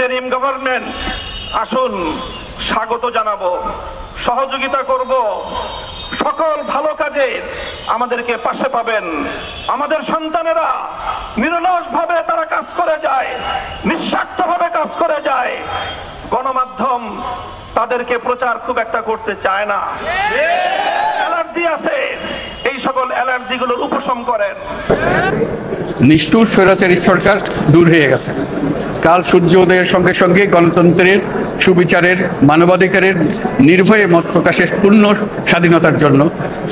Interim government, আসুন স্বাগত জানাবো, সহযোগিতা করব, সকল ভালো কাজে আমাদেরকে পাশে পাবেন। আমাদের সন্তানেরা নিরলসভাবে তারা কাজ করে যায়, নিঃস্বার্থভাবে কাজ করে যায়। গণমাধ্যম তাদেরকে প্রচার খুব একটা করতে চায় না, অ্যালার্জি আছে, এই সকল অ্যালার্জিগুলোর উপশম করেন। নিষ্ঠুর স্বৈরাচারী সরকার দূর হয়ে গেছে। কাল সূর্য উদয়ের সঙ্গে সঙ্গে গণতন্ত্রের, সুবিচারের, মানবাধিকারের, নির্ভয়ে মত প্রকাশের পূর্ণ স্বাধীনতার জন্য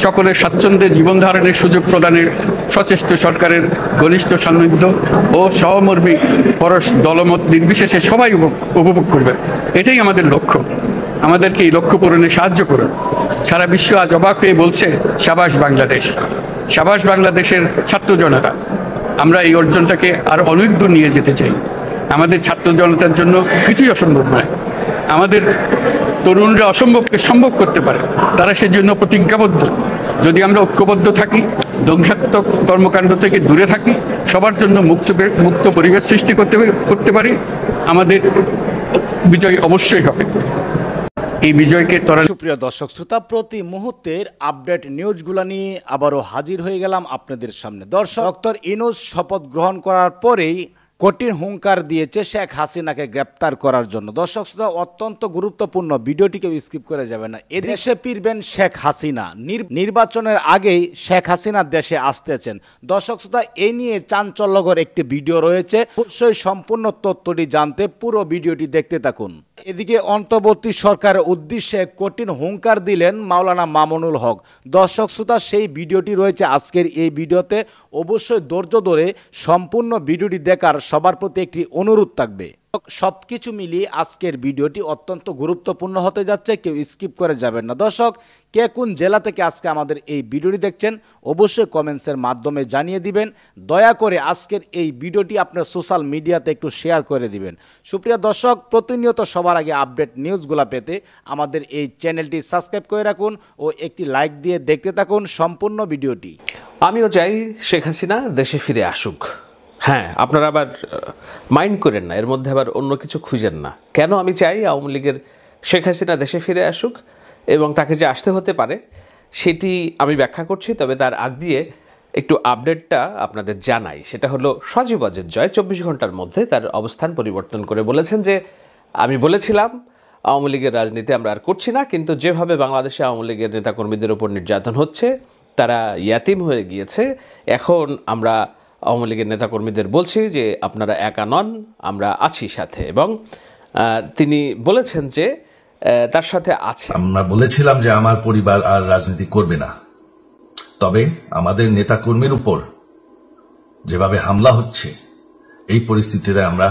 সকলের স্বাচ্ছন্দ্যে জীবন ধারণের সুযোগ প্রদানের সচেষ্ট সরকারের ঘনিষ্ঠ সান্নিধ্য ও সহমর্মী পরশ দলমত নির্বিশেষে সবাই উপভোগ করবে। এটাই আমাদের লক্ষ্য। আমাদেরকে এই লক্ষ্য পূরণে সাহায্য করুন। সারা বিশ্ব আজ অবাক হয়ে বলছে, সাবাস বাংলাদেশ, সাবাস বাংলাদেশের ছাত্র জনতা। আমরা এই অর্জনটাকে আরো অনেক দূর নিয়ে যেতে চাই। আমাদের ছাত্র জনতার জন্য কিছুই অসম্ভব নয়। আমাদের তরুণরা অসম্ভবকে সম্ভব করতে পারে, তারা সেজন্য প্রতিজ্ঞাবদ্ধ। যদি আমরা ঐক্যবদ্ধ থাকি, ধ্বংসাত্মক কর্মকাণ্ড থেকে দূরে থাকি, সবার জন্য মুক্ত পরিবেশ সৃষ্টি করতে পারি, আমাদের বিজয় অবশ্যই হবে। এই বিজয়কে সুপ্রিয় দর্শক শ্রোতা, প্রতি মুহূর্তের আপডেট নিউজগুলো নিয়ে আবারও হাজির হয়ে গেলাম আপনাদের সামনে। দর্শক, ডক্টর ইউনূস শপথ গ্রহণ করার পরেই কঠিন হুঙ্কার দিয়েছে শেখ হাসিনাকে গ্রেপ্তার করার জন্য। দর্শক শ্রোতা, অত্যন্ত গুরুত্বপূর্ণ, ভিডিওটিকে স্কিপ করে যাবে না। এদেশে ফিরবেন শেখ হাসিনা, নির্বাচনের আগেই শেখ হাসিনা দেশে আসতেছেন। দর্শক শ্রোতা, এই নিয়ে চাঞ্চল্যকর একটি ভিডিও রয়েছে, অবশ্যই সম্পূর্ণ তথ্যটি জানতে পুরো ভিডিওটি দেখতে থাকুন। এদিকে অন্তর্বর্তী সরকারের উদ্দেশ্যে কঠিন হুঙ্কার দিলেন মাওলানা মামুনুল হক। দর্শক শ্রোতা, সেই ভিডিওটি রয়েছে আজকের এই ভিডিওতে। অবশ্যই ধৈর্য ধরে সম্পূর্ণ ভিডিওটি দেখার সবার প্রতি একটি অনুরোধ থাকবে। সবকিছু মিলিয়ে আজকের ভিডিওটি অত্যন্ত গুরুত্বপূর্ণ হতে যাচ্ছে, কেউ স্কিপ করে যাবেন না। দর্শক, কে কোন জেলা থেকে আজকে আমাদের এই ভিডিওটি দেখছেন অবশ্যই কমেন্টসের মাধ্যমে জানিয়ে দিবেন। দয়া করে আজকের এই ভিডিওটি আপনার সোশ্যাল মিডিয়াতে একটু শেয়ার করে দিবেন। সুপ্রিয় দর্শক, প্রতিনিয়ত সবার আগে আপডেট নিউজগুলো পেতে আমাদের এই চ্যানেলটি সাবস্ক্রাইব করে রাখুন ও একটি লাইক দিয়ে দেখতে থাকুন সম্পূর্ণ ভিডিওটি। আমিও চাই শেখ হাসিনা দেশে ফিরে আসুক। হ্যাঁ, আপনারা আবার মাইন্ড করেন না, এর মধ্যে আবার অন্য কিছু খুঁজেন না। কেন আমি চাই আওয়ামী লীগের শেখ হাসিনা দেশে ফিরে আসুক এবং তাকে যে আসতে হতে পারে সেটি আমি ব্যাখ্যা করছি। তবে তার আগ দিয়ে একটু আপডেটটা আপনাদের জানাই। সেটা হলো সজীব ওয়াজেদ জয় 24 ঘন্টার মধ্যে তার অবস্থান পরিবর্তন করে বলেছেন যে, আমি বলেছিলাম আওয়ামী লীগের রাজনীতি আমরা আর করছি না, কিন্তু যেভাবে বাংলাদেশে আওয়ামী লীগের নেতাকর্মীদের উপর নির্যাতন হচ্ছে, তারা ইয়াতিম হয়ে গিয়েছে, এখন আমরা আওয়ামী লীগের নেতাকর্মীদের বলছি যে আপনারা একা নন, আমরা আছি সাথে। এবং তিনি বলেছেন যে তার সাথে আছে। আমরা বলেছিলাম যে আমার পরিবার আর রাজনীতি করবে না, তবে আমাদের নেতাকর্মীর উপর যেভাবে হামলা হচ্ছে, এই পরিস্থিতিতে আমরা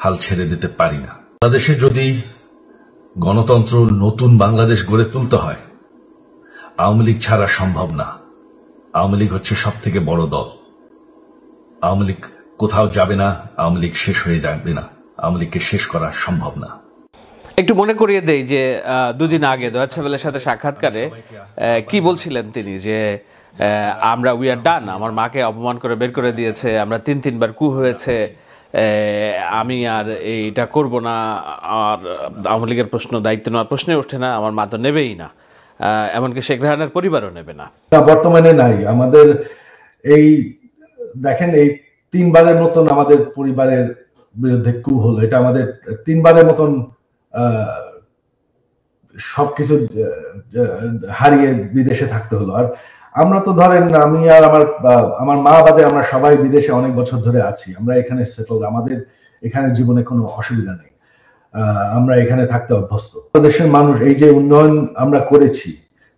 হাল ছেড়ে দিতে পারি না। বাংলাদেশে যদি গণতন্ত্র নতুন বাংলাদেশ গড়ে তুলতে হয়, আওয়ামী লীগ ছাড়া সম্ভব না। আওয়ামী লীগ হচ্ছে সব থেকে বড় দল। আওয়ামী লীগ কোথাও যাবে না, আওয়ামী লীগ শেষ হয়ে যাবে না, আওয়ামী লীগকে শেষ করা সম্ভব না। একটু মনে করিয়ে দেই যে দুদিন আগে ডয়েচে ওয়েলের সাথে সাক্ষাৎকারে কি বলছিলেন তিনি, যে আমরা উই আর ডান, আমার মাকে অপমান করে বের করে দিয়েছে, আমরা তিনবার কু হয়েছে, আমি আর এইটা করব না, আর আওয়ামী লীগের প্রশ্ন দায়িত্ব নেওয়ার প্রশ্নে ওঠে না, আমার মা তো নেবেই না, এমনকি শেখ রেহানার পরিবারও নেবে না। বর্তমানে নাই। আমাদের এই দেখেন, এই 3বারের মতন আমাদের পরিবারের বিরুদ্ধে কু হলো। এটা আমাদের 3বারের মতন সবকিছু হারিয়ে বিদেশে থাকতে হলো। আর আমরা তো ধরেন, আমি আর আমার মা বাদে আমরা সবাই বিদেশে অনেক বছর ধরে আছি। আমরা এখানে সেটল, আমাদের এখানে জীবনে কোনো অসুবিধা নেই, আমরা এখানে থাকতে অভ্যস্ত। বাংলাদেশের মানুষ এই যে উন্নয়ন আমরা করেছি,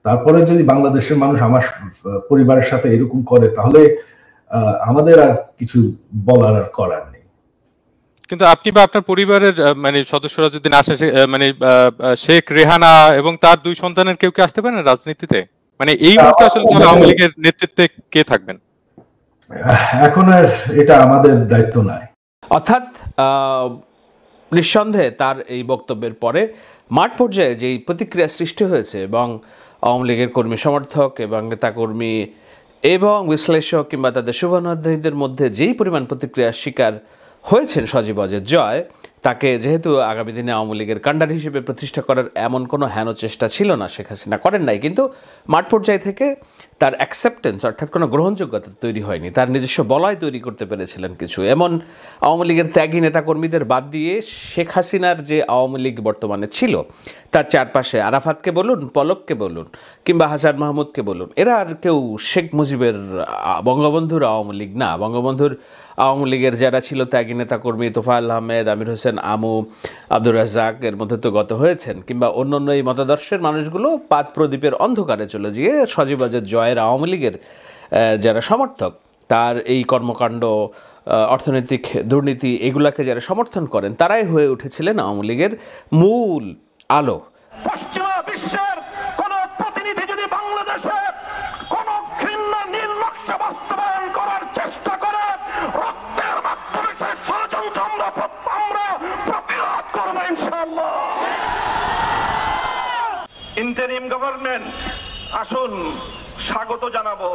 তারপরে যদি বাংলাদেশের মানুষ আমার পরিবারের সাথে এরকম করে, তাহলে আমাদের আর কিছু বলার আর করার নেই। কিন্তু আপনি বা আপনার পরিবারের মানে সদস্যরা যদি না আসে, মানে শেখ রেহানা এবং তার 2 সন্তানের কেউ কি আসতে পারে না রাজনীতিতে? মানে এই মুহূর্তে আসলে আওয়ামী লীগের নেতৃত্বে কে থাকবেন? এখন আর এটা আমাদের দায়িত্ব নয়। অর্থাৎ নিঃসন্দেহে তার এই বক্তব্যের পরে মাঠ পর্যায়ে যেই প্রতিক্রিয়া সৃষ্টি হয়েছে এবং আওয়ামী লীগের কর্মী সমর্থক এবং নেতাকর্মী এবং বিশ্লেষক কিংবা তাদের শুভানুধ্যায়ীদের মধ্যে যেই পরিমাণ প্রতিক্রিয়ার শিকার হয়েছেন সজীব ওয়াজেদ জয়, তাকে যেহেতু আগামী দিনে আওয়ামী লীগের কাণ্ডার হিসেবে প্রতিষ্ঠা করার এমন কোনো হেন চেষ্টা ছিল না, শেখ হাসিনা করেন নাই, কিন্তু মাঠ পর্যায় থেকে তার অ্যাকসেপ্টেন্স অর্থাৎ কোনো গ্রহণযোগ্যতা তৈরি হয়নি, তার নিজস্ব বলয় তৈরি করতে পেরেছিলেন কিছু এমন আওয়ামী লীগের ত্যাগী নেতাকর্মীদের বাদ দিয়ে শেখ হাসিনার যে আওয়ামী লীগ বর্তমানে ছিল তার চারপাশে আরাফাতকে বলুন, পলককে বলুন কিংবা হাসান মাহমুদকে বলুন, এরা আর কেউ শেখ মুজিবের বঙ্গবন্ধুর আওয়ামী লীগ না। বঙ্গবন্ধুর আওয়ামী লীগের যারা ছিল ত্যাগী নেতাকর্মী তোফায়েল আহমেদ, আমির হোসেন আমু, আব্দুর রাজ্জাক এর মধ্যে তো গত হয়েছেন, কিংবা অন্যান্য এই মতাদর্শের মানুষগুলো পাত প্রদীপের অন্ধকারে চলে গিয়ে সজীবাজের জয়ের আওয়ামী লীগের যারা সমর্থক, তার এই কর্মকাণ্ড, অর্থনৈতিক দুর্নীতি এগুলাকে যারা সমর্থন করেন, তারাই হয়ে উঠেছিলেন আওয়ামী লীগের মূল আলো। পশ্চিমা বিশ্বের কোন প্রতিনিধি যদি বাংলাদেশে কোন ঘৃণ্য নীল নকশা বাস্তবায়ন করার চেষ্টা করে, রক্তের মাধ্যমে সেই ষড়যন্ত্র আমরা প্রতিরোধ করবো ইনশাআল্লাহ। ইন্টারিম গভর্নমেন্ট, আসুন স্বাগত জানাবো,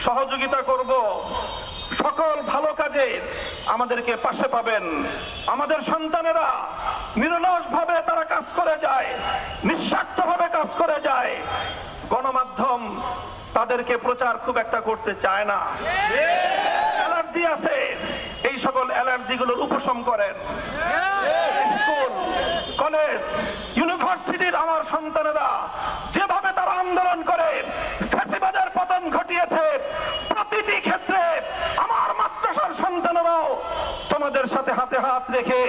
সহযোগিতা করব, সকল ভালো কাজে আমাদেরকে পাশে পাবেন। আমাদের সন্তানেরা নিরলস ভাবে তারা কাজ করে যায়, নিঃস্বার্থ ভাবে কাজ করে যায়। গণমাধ্যম তাদেরকে প্রচার খুব একটা করতে চায় না, অ্যালার্জি আছে, এই সকল অ্যালার্জিগুলোর উপশম করেন। স্কুল, কলেজ, ইউনিভার্সিটির আমার সন্তানেরা যেভাবে তারা আন্দোলন করে ফ্যাসিবাদের পতন ঘটিয়েছে, প্রতিটি ক্ষেত্রে আমার মাদ্রাসার সন্তানেরাও তোমাদের সাথে হাতে হাত রেখে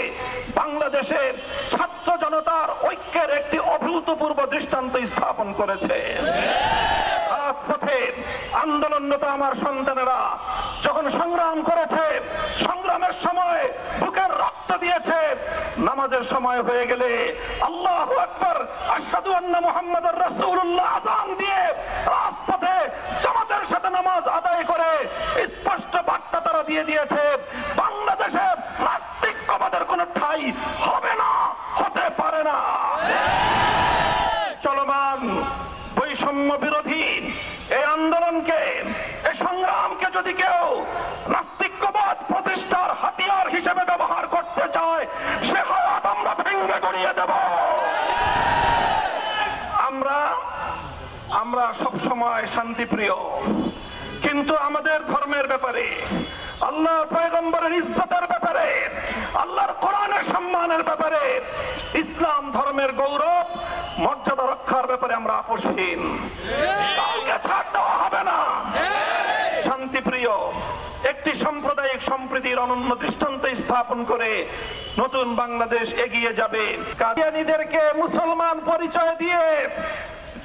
বাংলাদেশের ছাত্র জনতার ঐক্যের একটি অভূতপূর্ব দৃষ্টান্ত স্থাপন করেছে। রাজপথে আন্দোলনরত আমার সন্তানেরা যখন সংগ্রাম করেছে, সংগ্রামের সময় বুকের রক্ত দিয়েছে, নামাজের সময় হয়ে গেলে আল্লাহু আকবার, আশহাদু আন্না মুহাম্মাদুর রাসূলুল্লাহ আযান দিয়ে রাজপথে জামাতের সাথে নামাজ আদায় করে স্পষ্ট বার্তা তারা দিয়ে দিয়েছে, বাংলাদেশে নাস্তিক্যবাদের কোনো ঠাঁই হবে না, হতে পারে না। চলমান বৈষম্য বিরোধী এই আন্দোলনকে, এই সংগ্রামকে যদি কেউ নাস্তিক্যবাদ প্রতিষ্ঠার হাতিয়ার হিসেবে ব্যবহার করতে চায়, সে হাত আমরা ভেঙে গড়িয়ে দেব। আমরা সবসময় শান্তিপ্রিয়, কিন্তু আমাদের ধর্মের ব্যাপারে, আল্লাহর পয়গম্বরের ইজ্জতের ব্যাপারে, আল্লাহর কোরআনের সম্মানের ব্যাপারে, ইসলাম ধর্মের গৌরব মর্যাদা রক্ষার ব্যাপারে আমরা আপোষহীন। কাউকে ছাড় দেওয়া হবে না। শান্তিপ্রিয় একটি সাম্প্রদায়িক সম্প্রীতির অনন্য দৃষ্টান্ত স্থাপন করে নতুন বাংলাদেশ এগিয়ে যাবে। কাদিয়ানীদেরকে মুসলমান পরিচয় দিয়ে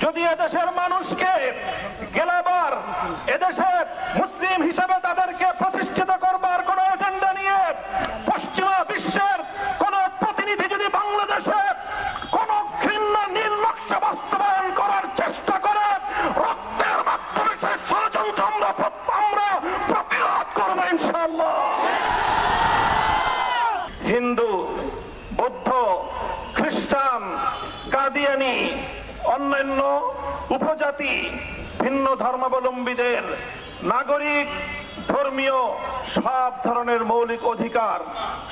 যদি এদেশের মানুষকে গেলাবার, এদেশে মুসলিম হিসেবে তাদেরকে প্রতিষ্ঠিত করবার কোন এজেন্ডা নিয়ে পশ্চিমা বিশ্বের কোন প্রতিনিধি যদি বাংলাদেশে কোন ঘৃণ্য নীল নকশা বাস্তবায়ন করার চেষ্টা করে, রক্তের মাধ্যমে সেই ষড়যন্ত্র আমরা প্রতিরোধ করবো ইনশাআল্লাহ। হিন্দু, বৌদ্ধ, খ্রিস্টান, কাদিয়ানী, অন্যান্য উপজাতি, ভিন্ন ধর্মাবলম্বীদের নাগরিক, ধর্মীয় সব ধরনের মৌলিক অধিকার,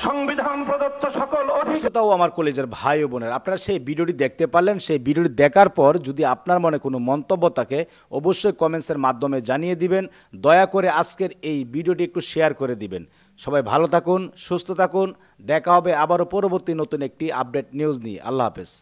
সংবিধান প্রদত্ত সকল অধিকার। তাও আমার কলেজের ভাই ও বোনের, আপনারা সেই ভিডিওটি দেখতে পারলেন। সেই ভিডিওটি দেখার পর যদি আপনার মনে কোনো মন্তব্য থাকে অবশ্যই কমেন্টসের মাধ্যমে জানিয়ে দিবেন। দয়া করে আজকের এই ভিডিওটি একটু শেয়ার করে দিবেন। সবাই ভালো থাকুন, সুস্থ থাকুন। দেখা হবে আবারও পরবর্তী নতুন একটি আপডেট নিউজ নিয়ে। আল্লাহ হাফেজ।